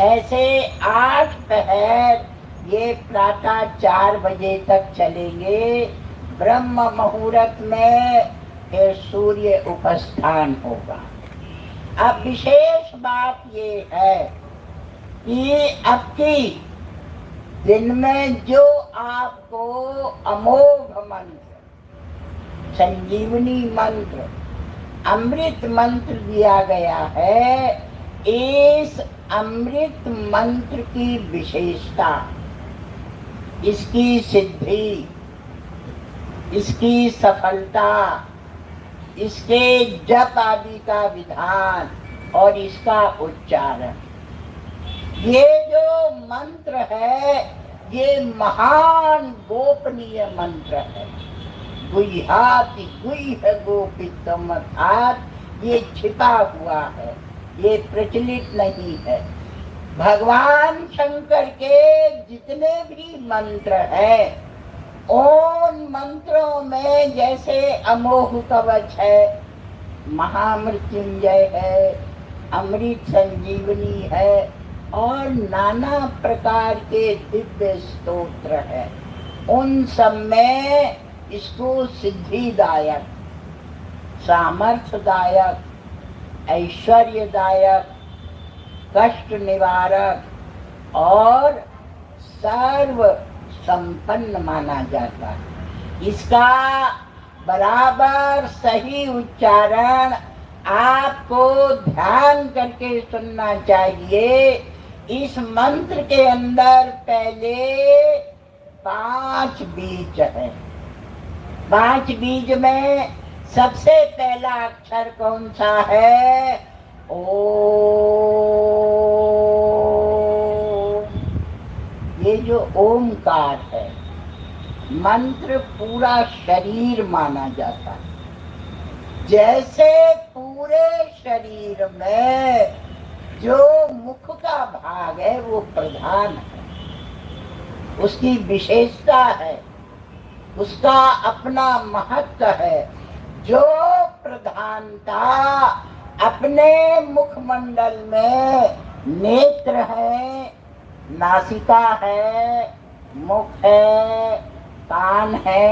ऐसे 8 पहर ये प्रातः 4 बजे तक चलेंगे। ब्रह्म मुहूर्त में फिर सूर्य उपस्थान होगा। अब विशेष बात ये है कि अब की दिन में जो आपको अमोघ मंत्र, संजीवनी मंत्र, अमृत मंत्र दिया गया है, इस अमृत मंत्र की विशेषता, इसकी सिद्धि, इसकी सफलता, इसके जप आदि का विधान और इसका उच्चारण, ये जो मंत्र है ये महान गोपनीय मंत्र है। गुह्याति गुह्य गोपितम, अर्थात ये छिपा हुआ है, ये प्रचलित नहीं है। भगवान शंकर के जितने भी मंत्र हैं उन मंत्रों में जैसे अमोघ कवच है, महामृत्युंजय है, अमृत संजीवनी है और नाना प्रकार के दिव्य स्तोत्र है, उन सब में इसको सिद्धिदायक, सामर्थ्यदायक, ऐश्वर्यदायक, कष्ट निवारक और सर्व संपन्न माना जाता है। इसका बराबर सही उच्चारण आपको ध्यान करके सुनना चाहिए। इस मंत्र के अंदर पहले 5 बीज है। 5 बीज में सबसे पहला अक्षर कौन सा है? ओ। ये जो ओमकार है, मंत्र पूरा शरीर माना जाता है। जैसे पूरे शरीर में जो मुख का भाग है वो प्रधान है, उसकी विशेषता है, उसका अपना महत्व है। जो प्रधानता अपने मुखमंडल में नेत्र है, नासिका है, मुख है, कान है,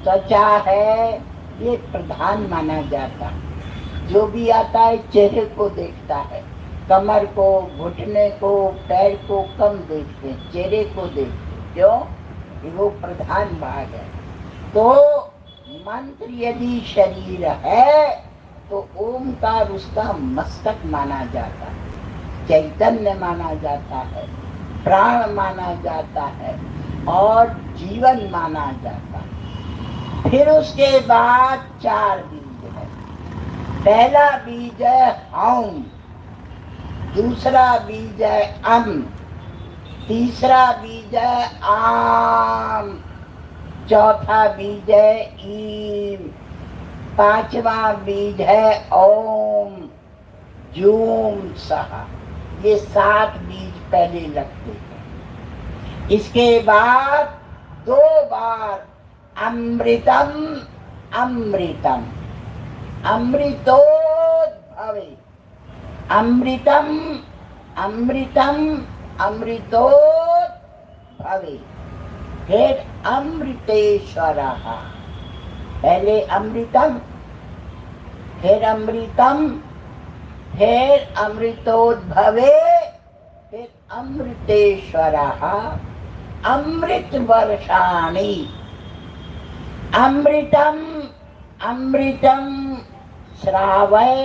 त्वचा है, ये प्रधान माना जाता है। जो भी आता है चेहरे को देखता है, कमर को, घुटने को, पैर को कम देखते, चेहरे को देखते। क्यों? वो प्रधान भाग है। तो मंत्र यदि शरीर है तो ओमकार उसका मस्तक माना जाता है, चैतन्य माना जाता है, प्राण माना जाता है और जीवन माना जाता है। फिर उसके बाद 4 बीज है। पहला बीज है हौम, दूसरा बीज है अम, तीसरा बीज है आम, चौथा बीज है ईम, 5वां बीज है ओम, जूम, सहा। ये 7 बीज पहले लगते हैं। इसके बाद 2 बार अमृतम अमृतम, अमृतोद्भवे, अमृतम अमृतम अमृतोद्भवे। फिर अमृतेश्वरः, पहले अमृतम, फिर अमृतम, फिर अमृतोद्भवे, फिर अमृतेश्वरः। अमृत वर्षाणि, अमृतम अमृतम श्रावय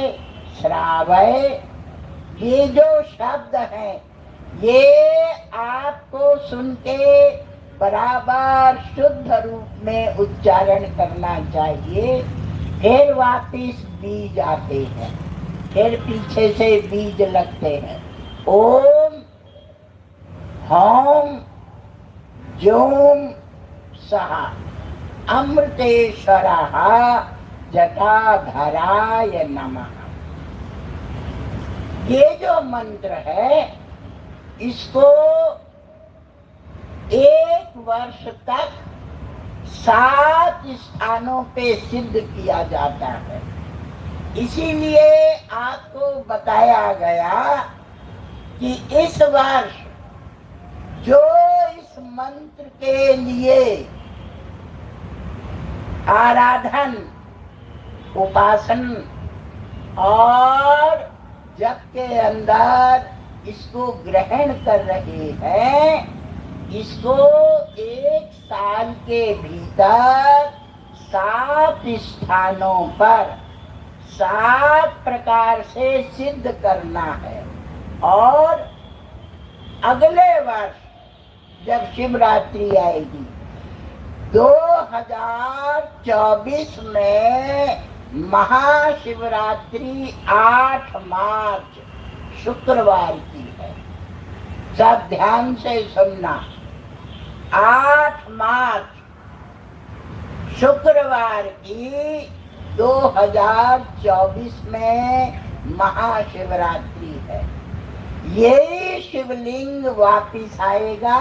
श्रावय। ये जो शब्द हैं ये आपको सुन के बराबर शुद्ध रूप में उच्चारण करना चाहिए। फिर वापिस बीज आते हैं, फिर पीछे से बीज लगते हैं। ओम, हौम, जूम, सहा। अमृतेश्वरः जटाधराय नमः। ये जो मंत्र है इसको 1 वर्ष तक 7 स्थानों पे सिद्ध किया जाता है। इसीलिए आपको बताया गया कि इस वर्ष जो इस मंत्र के लिए आराधन, उपासन और जप के अंदर इसको ग्रहण कर रहे हैं, इसको 1 साल के भीतर 7 स्थानों पर 7 प्रकार से सिद्ध करना है। और अगले वर्ष जब शिवरात्रि आएगी 2024 में, महाशिवरात्रि 8 मार्च शुक्रवार की है। सब ध्यान से सुनना, 8 मार्च शुक्रवार की 2024 में महाशिवरात्रि है। यही शिवलिंग वापिस आएगा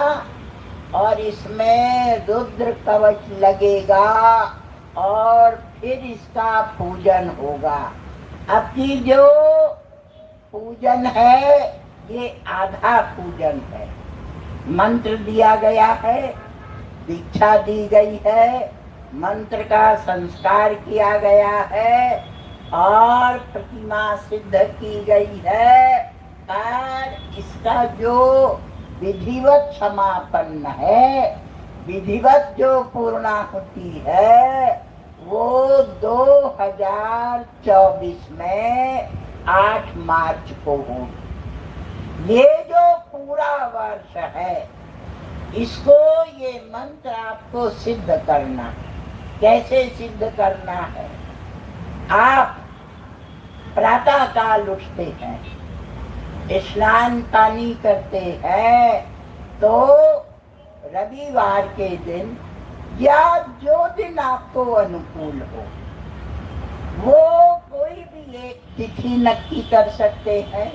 और इसमें रुद्र कवच लगेगा और फिर इसका पूजन होगा। अब की जो पूजन है ये आधा पूजन है। मंत्र दिया गया है, दीक्षा दी गई है, मंत्र का संस्कार किया गया है और प्रतिमा सिद्ध की गई है, पर इसका जो विधिवत समापन है, विधिवत जो पूर्णाहुति है, वो 2024 में 8 मार्च को होगी। ये जो पूरा वर्ष है, इसको ये मंत्र आपको सिद्ध करना है। कैसे सिद्ध करना है? आप प्रातः काल उठते हैं, स्नान पानी करते हैं, तो रविवार के दिन या जो दिन आपको अनुकूल हो, वो कोई भी एक तिथि नक्की कर सकते हैं,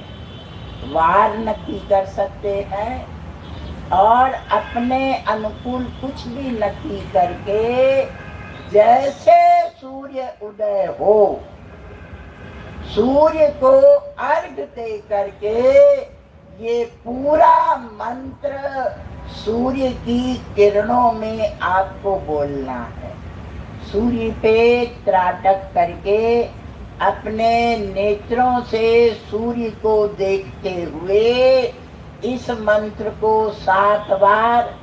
वार नक्की कर सकते हैं और अपने अनुकूल कुछ भी नक्की करके जैसे सूर्य उदय हो, सूर्य को अर्घ दे करके ये पूरा मंत्र सूर्य की किरणों में आपको बोलना है। सूर्य पे त्राटक करके अपने नेत्रों से सूर्य को देखते हुए इस मंत्र को 7 बार,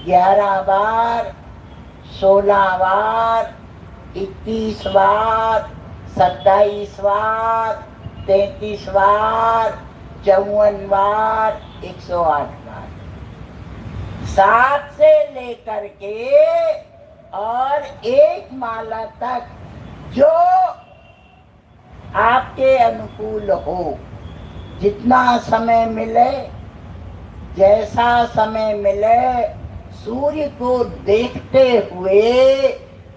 11 बार, 16 बार, 21 बार, 27 बार, 33 बार, 54 बार, 108 बार, 7 से लेकर के और 1 माला तक जो आपके अनुकूल हो, जितना समय मिले, जैसा समय मिले, सूर्य को देखते हुए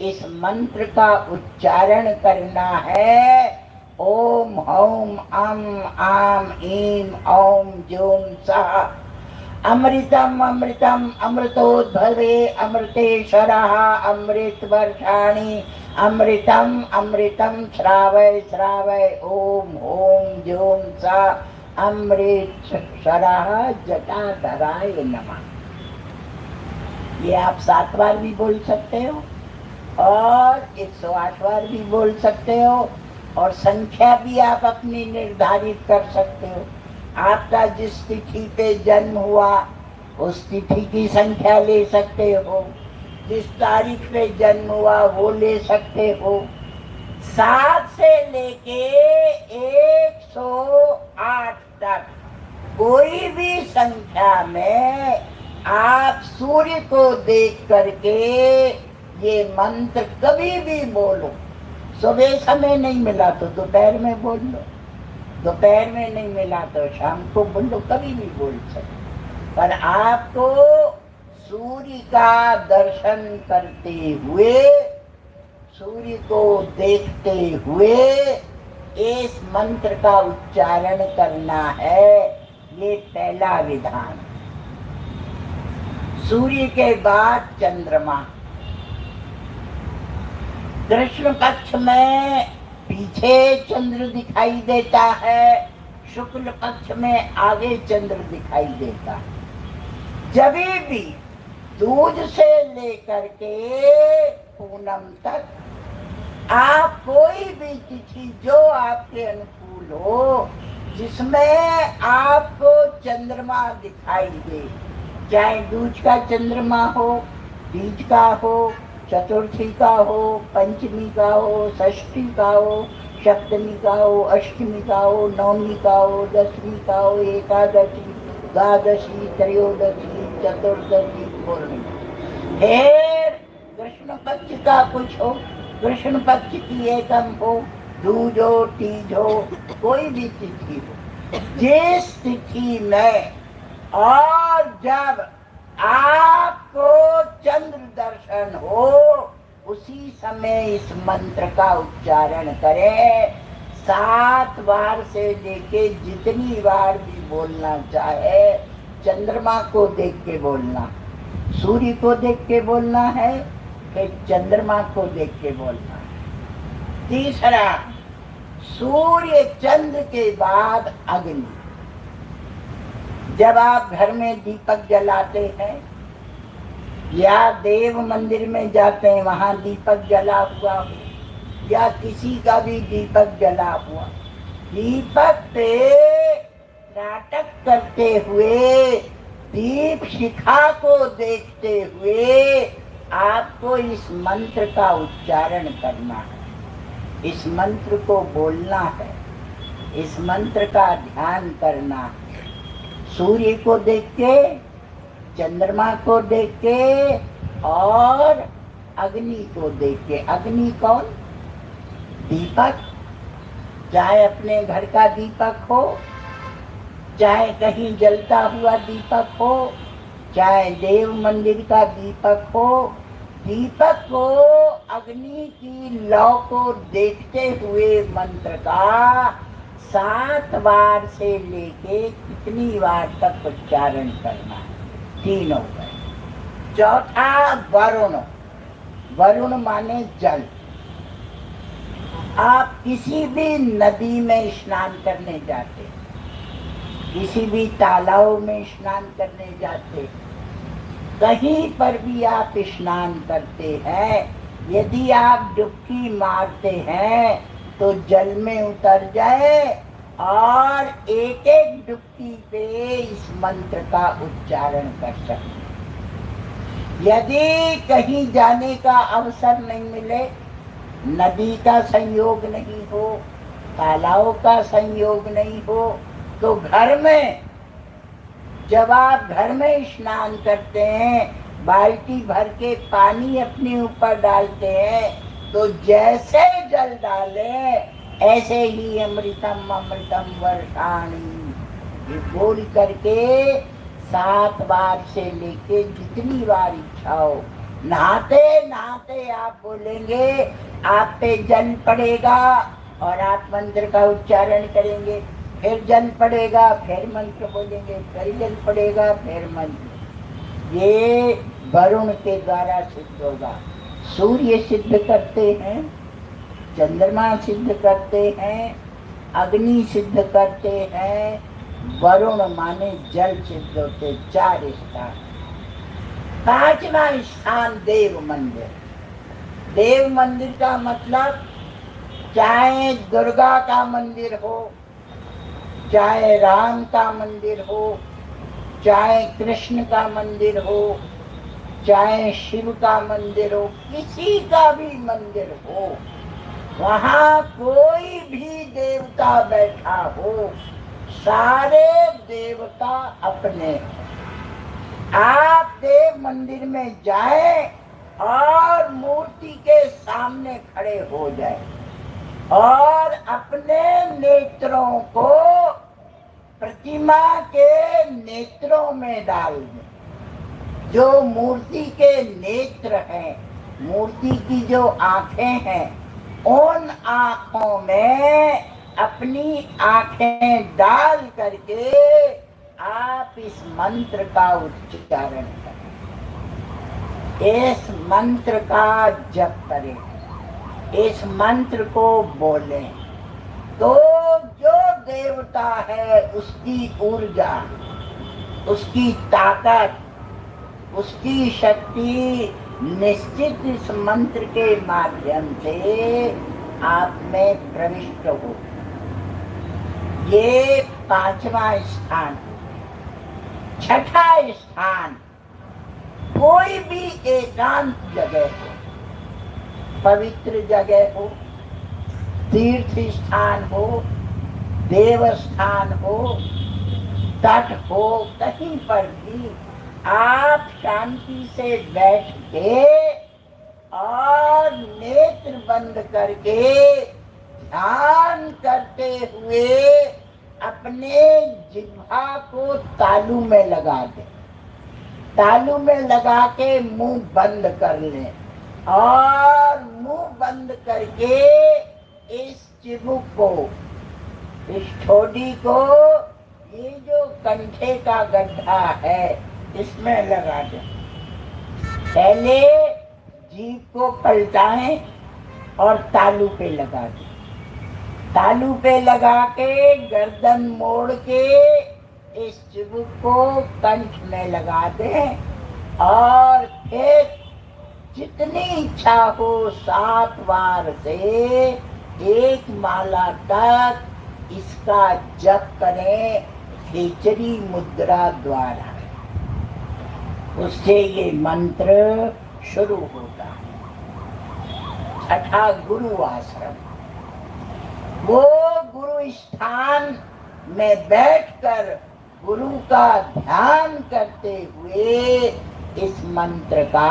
इस मंत्र का उच्चारण करना है। ओम हौम अम आम ईम औम जोम सः अमृतम अमृतम अमृतोद्भवे अमृतेश्वरः अमृत वर्षाणि अमृतम अमृतम श्रावय श्रावय ओम ओम जोम सः अमृतेश्वरः जटाधराय नमः। ये आप 7 बार भी बोल सकते हो और 108 बार भी बोल सकते हो और संख्या भी आप अपनी निर्धारित कर सकते हो। आपका जिस तिथि पे जन्म हुआ उस तिथि की संख्या ले सकते हो, जिस तारीख पे जन्म हुआ वो ले सकते हो। 7 से लेके 108 तक कोई भी संख्या में आप सूर्य को देख करके ये मंत्र कभी भी बोलो। सुबह समय नहीं मिला तो दोपहर में बोल लो, दोपहर में नहीं मिला तो शाम को बोल लो, कभी भी बोल सकते। पर आपको सूर्य का दर्शन करते हुए, सूर्य को देखते हुए इस मंत्र का उच्चारण करना है। ये पहला विधान। सूर्य के बाद चंद्रमा। कृष्ण पक्ष में पीछे चंद्र दिखाई देता है, शुक्ल पक्ष में आगे चंद्र दिखाई देता है। जब भी दूज से लेकर के पूनम तक आप कोई भी तिथि जो आपके अनुकूल हो, जिसमें आपको चंद्रमा दिखाई दे, चाहे दूज का चंद्रमा हो, तीज का हो, चतुर्थी का हो, पंचमी का हो, षष्ठी का हो, सप्तमी का हो, अष्टमी का हो, नवमी का हो, दसवीं का हो, एकादशी, द्वादशी, त्रयोदशी, चतुर्दशी, पूर्णिमा। फिर कृष्ण पक्ष का कुछ हो, कृष्ण पक्ष की एकम हो, दूज हो, तीज हो, कोई भी तिथि हो, जिस तिथि में और जब आपको चंद्र दर्शन हो, उसी समय इस मंत्र का उच्चारण करें। 7 बार से लेके जितनी बार भी बोलना चाहे, चंद्रमा को देख के बोलना, सूर्य को देख के बोलना है, फिर चंद्रमा को देख के बोलना है। तीसरा, सूर्य चंद्र के बाद अग्नि। जब आप घर में दीपक जलाते हैं या देव मंदिर में जाते हैं, वहां दीपक जला हुआ हो या किसी का भी दीपक जला हुआ, दीपक पे नाटक करते हुए, दीप शिखा को देखते हुए आपको इस मंत्र का उच्चारण करना है, इस मंत्र को बोलना है, इस मंत्र का ध्यान करना है। सूर्य को देख के, चंद्रमा को देख के और अग्नि को देख के। अग्नि कौन? दीपक। चाहे अपने घर का दीपक हो, चाहे कहीं जलता हुआ दीपक हो, चाहे देव मंदिर का दीपक हो, दीपक को, अग्नि की लौ को देखते हुए मंत्र का 7 बार से लेके कितनी बार तक उच्चारण करना है। 3 हो गए। चौथा, वरुण। वरुण माने जल। आप किसी भी नदी में स्नान करने जाते, किसी भी तालाब में स्नान करने जाते, कहीं पर भी आप स्नान करते हैं, यदि आप डुबकी मारते हैं तो जल में उतर जाए और एक एक डुबकी पे इस मंत्र का उच्चारण कर सकते। यदि कहीं जाने का अवसर नहीं मिले, नदी का संयोग नहीं हो, तालाब का संयोग नहीं हो, तो घर में, जब आप घर में स्नान करते हैं, बाल्टी भर के पानी अपने ऊपर डालते हैं, तो जैसे जल डालें ऐसे ही अमृतम अमृतम वर्षाणी ये बोल करके 7 बार से लेके जितनी बार इच्छा हो, नहाते नहाते आप बोलेंगे, आप पे जल पड़ेगा और आप मंत्र का उच्चारण करेंगे, फिर जल पड़ेगा, फिर मंत्र बोलेंगे, फिर जल पड़ेगा, फिर मंत्र। ये वरुण के द्वारा सिद्ध होगा। सूर्य सिद्ध करते हैं, चंद्रमा सिद्ध करते हैं, अग्नि सिद्ध करते हैं, वरुण माने जल सिद्ध होते। 4 स्थान। 5वां स्थान देव मंदिर। देव मंदिर का मतलब चाहे दुर्गा का मंदिर हो, चाहे राम का मंदिर हो, चाहे कृष्ण का मंदिर हो, चाहे शिव का मंदिर हो, किसी का भी मंदिर हो, वहाँ कोई भी देवता बैठा हो, सारे देवता अपने। आप देव मंदिर में जाएं और मूर्ति के सामने खड़े हो जाएं और अपने नेत्रों को प्रतिमा के नेत्रों में डाल दें। जो मूर्ति के नेत्र हैं, मूर्ति की जो आंखें हैं, उन आंखों में अपनी आंखें डाल करके आप इस मंत्र का उच्चारण करें, इस मंत्र का जप करें, इस मंत्र को बोलें, तो जो देवता है उसकी ऊर्जा, उसकी ताकत, उसकी शक्ति निश्चित इस मंत्र के माध्यम से आप में प्रविष्ट हो। ये 5वां स्थान। छठा स्थान, कोई भी एकांत जगह हो, पवित्र जगह हो, तीर्थ स्थान हो, देवस्थान हो, तट हो, कहीं पर भी आप शांति से बैठ के और नेत्र बंद करके ध्यान करते हुए अपने जिह्वा को तालू में लगा दें। तालू में लगा के मुंह बंद कर लें और मुंह बंद करके इस चिबुक को, इस ठोडी को, ये जो कंठे का गड्ढा है इसमें लगा दें। पहले जीभ को पलटाएं और तालू पे लगा दें। तालू पे लगा के गर्दन मोड़ के इस चिबुक को कंठ में लगा दें और फिर जितनी इच्छा हो 7 बार से 1 माला तक इसका जप करें खेचरी मुद्रा द्वारा। उससे ये मंत्र शुरू होता है। छठा, गुरु आश्रम। वो गुरु स्थान में बैठकर गुरु का ध्यान करते हुए इस मंत्र का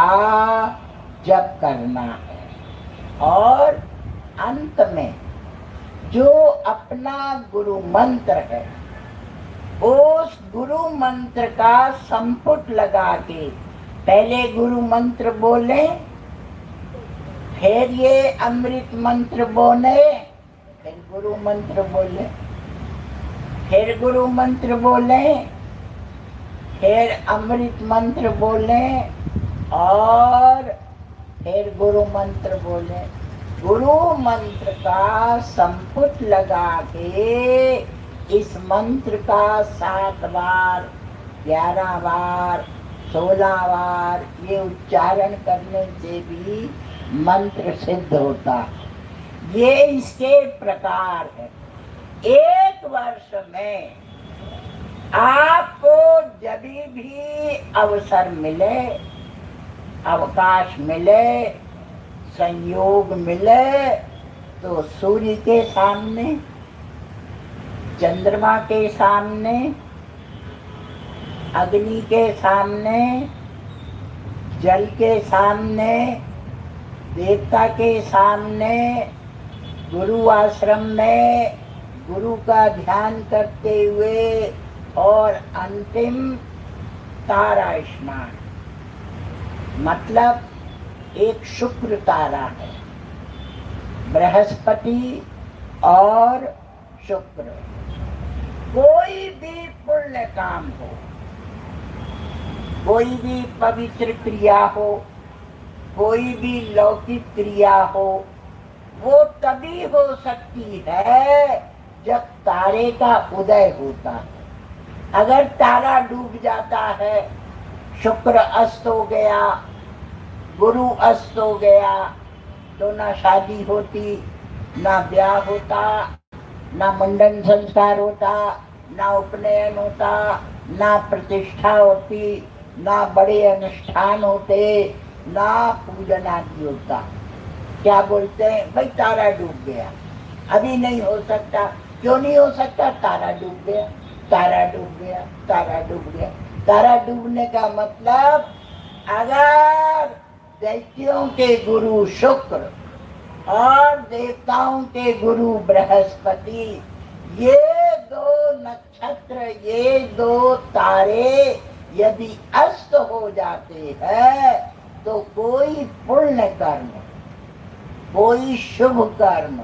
जप करना है। और अंत में जो अपना गुरु मंत्र है उस गुरु मंत्र का संपुट लगा के पहले गुरु मंत्र बोले, फिर ये अमृत मंत्र बोले, फिर गुरु मंत्र बोले, फिर गुरु मंत्र बोले, फिर अमृत मंत्र बोले और फिर गुरु मंत्र बोले। गुरु मंत्र का संपुट लगा के इस मंत्र का 7 बार, 11 बार, 16 बार ये उच्चारण करने से भी मंत्र सिद्ध होता है। ये इसके प्रकार है। 1 वर्ष में आपको जब भी अवसर मिले, अवकाश मिले, संयोग मिले तो सूर्य के सामने, चंद्रमा के सामने, अग्नि के सामने, जल के सामने, देवता के सामने, गुरु आश्रम में गुरु का ध्यान करते हुए और अंतिम तारा स्नान, मतलब एक शुक्र तारा है, बृहस्पति और शुक्र। कोई भी पुण्य काम हो, कोई भी पवित्र क्रिया हो, कोई भी लौकिक क्रिया हो, वो तभी हो सकती है जब तारे का उदय होता है। अगर तारा डूब जाता है, शुक्र अस्त हो गया, गुरु अस्त हो गया, तो ना शादी होती, ना ब्याह होता, ना मुंडन संस्कार होता, ना उपनयन होता, ना प्रतिष्ठा होती, ना बड़े अनुष्ठान होते, ना पूजन आदि होता। क्या बोलते हैं भाई तारा डूब गया, अभी नहीं हो सकता। क्यों नहीं हो सकता? तारा डूब गया, तारा डूब गया, तारा डूब गया। तारा डूबने का मतलब अगर दैत्यों के गुरु शुक्र और देवताओं के गुरु बृहस्पति, ये 2 नक्षत्र, ये 2 तारे यदि अस्त हो जाते हैं तो कोई पुण्य कर्म, कोई शुभ कर्म,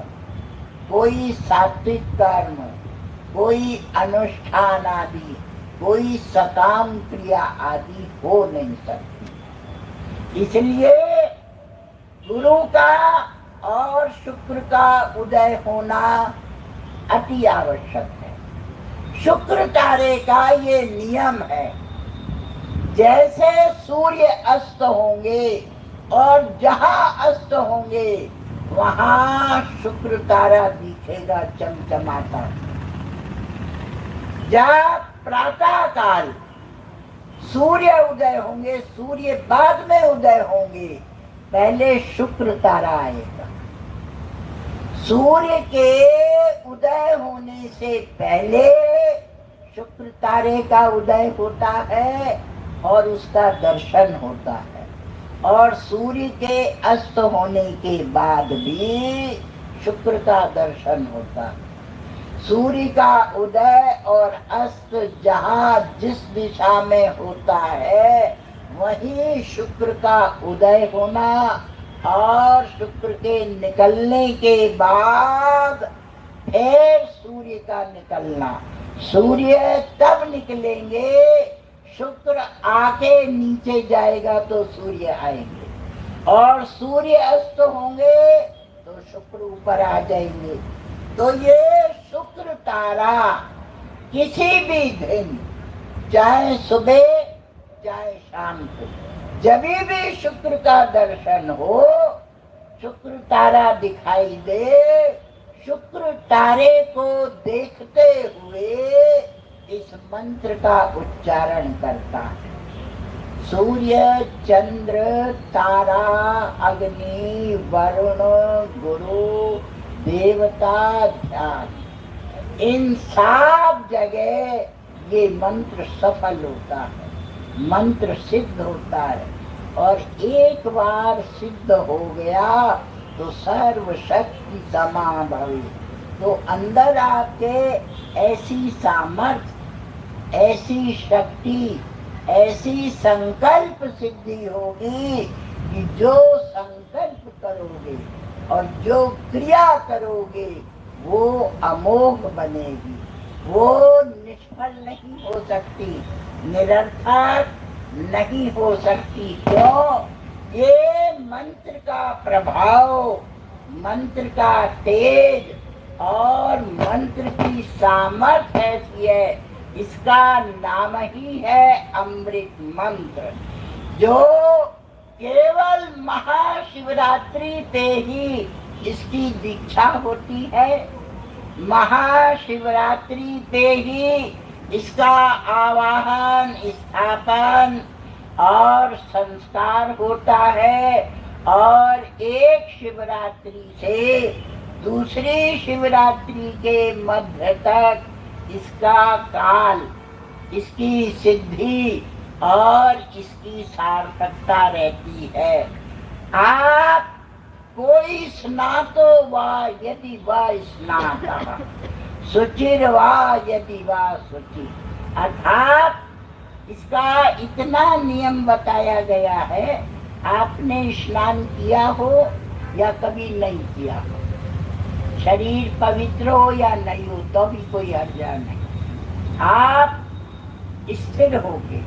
कोई सात्विक कर्म, कोई अनुष्ठान आदि, कोई सकाम क्रिया आदि हो नहीं सकती। इसलिए गुरु का और शुक्र का उदय होना अति आवश्यक है। शुक्र तारे का ये नियम है, जैसे सूर्य अस्त होंगे और जहां अस्त होंगे वहां शुक्र तारा दिखेगा चमचमाता। जब प्रातः काल सूर्य उदय होंगे, सूर्य बाद में उदय होंगे, पहले शुक्र तारा आएगा। सूर्य के उदय होने से पहले शुक्र तारे का उदय होता है और उसका दर्शन होता है, और सूर्य के अस्त होने के बाद भी शुक्र का दर्शन होता है। सूर्य का उदय और अस्त जहाँ जिस दिशा में होता है वहीं शुक्र का उदय होना और शुक्र के निकलने के बाद फिर सूर्य का निकलना। सूर्य तब निकलेंगे, शुक्र आके नीचे जाएगा तो सूर्य आएंगे, और सूर्य अस्त होंगे तो शुक्र ऊपर आ जाएंगे। तो ये शुक्र तारा किसी भी दिन, चाहे सुबह चाहे शाम को, जब भी शुक्र का दर्शन हो, शुक्र तारा दिखाई दे, शुक्र तारे को देखते हुए इस मंत्र का उच्चारण करता है। सूर्य चंद्र तारा अग्नि वरुण गुरु देवता ध्यान, इन सब जगह ये मंत्र सफल होता है, मंत्र सिद्ध होता है। और एक बार सिद्ध हो गया तो सर्वशक्ति समाभवी, तो अंदर आपके ऐसी सामर्थ्य, ऐसी शक्ति, ऐसी संकल्प सिद्धि होगी कि जो संकल्प करोगे और जो क्रिया करोगे वो अमोघ बनेगी, वो निष्फल नहीं हो सकती, निरर्थक नहीं हो सकती। क्यों? ये मंत्र का प्रभाव, मंत्र का तेज और मंत्र की सामर्थ्य ऐसी है, इसका नाम ही है अमृत मंत्र, जो केवल महाशिवरात्रि पे ही इसकी दीक्षा होती है। महाशिवरात्रि पे ही इसका आवाहन, स्थापन और संस्कार होता है, और एक शिवरात्रि से दूसरी शिवरात्रि के मध्य तक इसका काल, इसकी सिद्धि और इसकी सार्थकता रहती है। आप कोई स्नातो वा यदि वा स्नातः शुचिर वा यदि वा शुचि, अर्थात इसका इतना नियम बताया गया है, आपने स्नान किया हो या कभी नहीं किया हो, शरीर पवित्र हो या नहीं हो तो भी कोई हर्जा नहीं। आप स्थिर होके,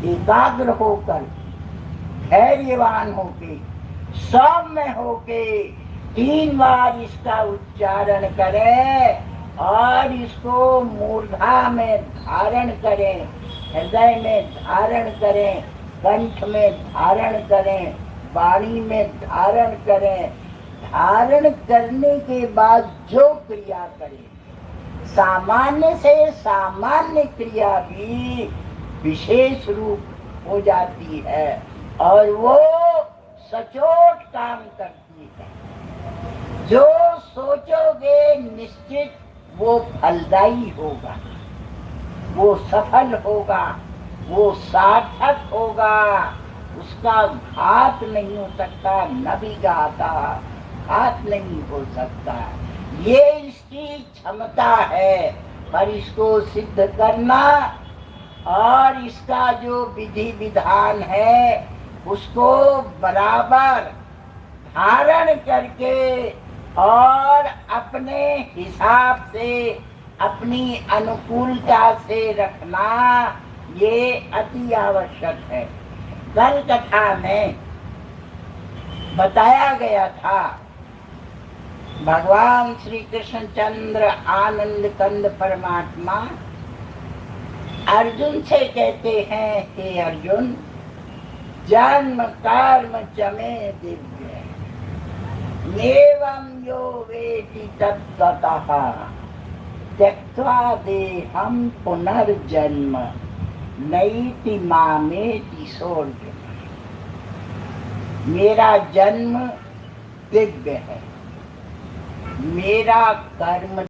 एकाग्र होकर, धैर्यवान होके, सौम्य होके 3 बार इसका उच्चारण करें और इसको मूर्धा में धारण करें, हृदय में धारण करें, कंठ में धारण करें, वाणी में धारण करें। धारण करने के बाद जो क्रिया करें, सामान्य से सामान्य क्रिया भी विशेष रूप हो जाती है और वो सचोट काम करती है। जो सोचोगे निश्चित वो फलदायी होगा, वो सफल होगा, वो सार्थक होगा, उसका घात नहीं हो सकता, न भी गाता घात नहीं हो सकता। ये इसकी क्षमता है, पर इसको सिद्ध करना और इसका जो विधि विधान है उसको बराबर धारण करके और अपने हिसाब से, अपनी अनुकूलता से रखना, ये अति आवश्यक है। कल कथा में बताया गया था भगवान श्री कृष्ण चंद्र आनंद कंद परमात्मा अर्जुन से कहते हैं, हे अर्जुन, जन्म कर्म चमे दिव्य एवं यो वेति तत्त्वतः त्यक्त्वा देहं पुनर्जन्म नैति मामेति सोऽर्जुन। मेरा जन्म दिव्य है, मेरा कर्म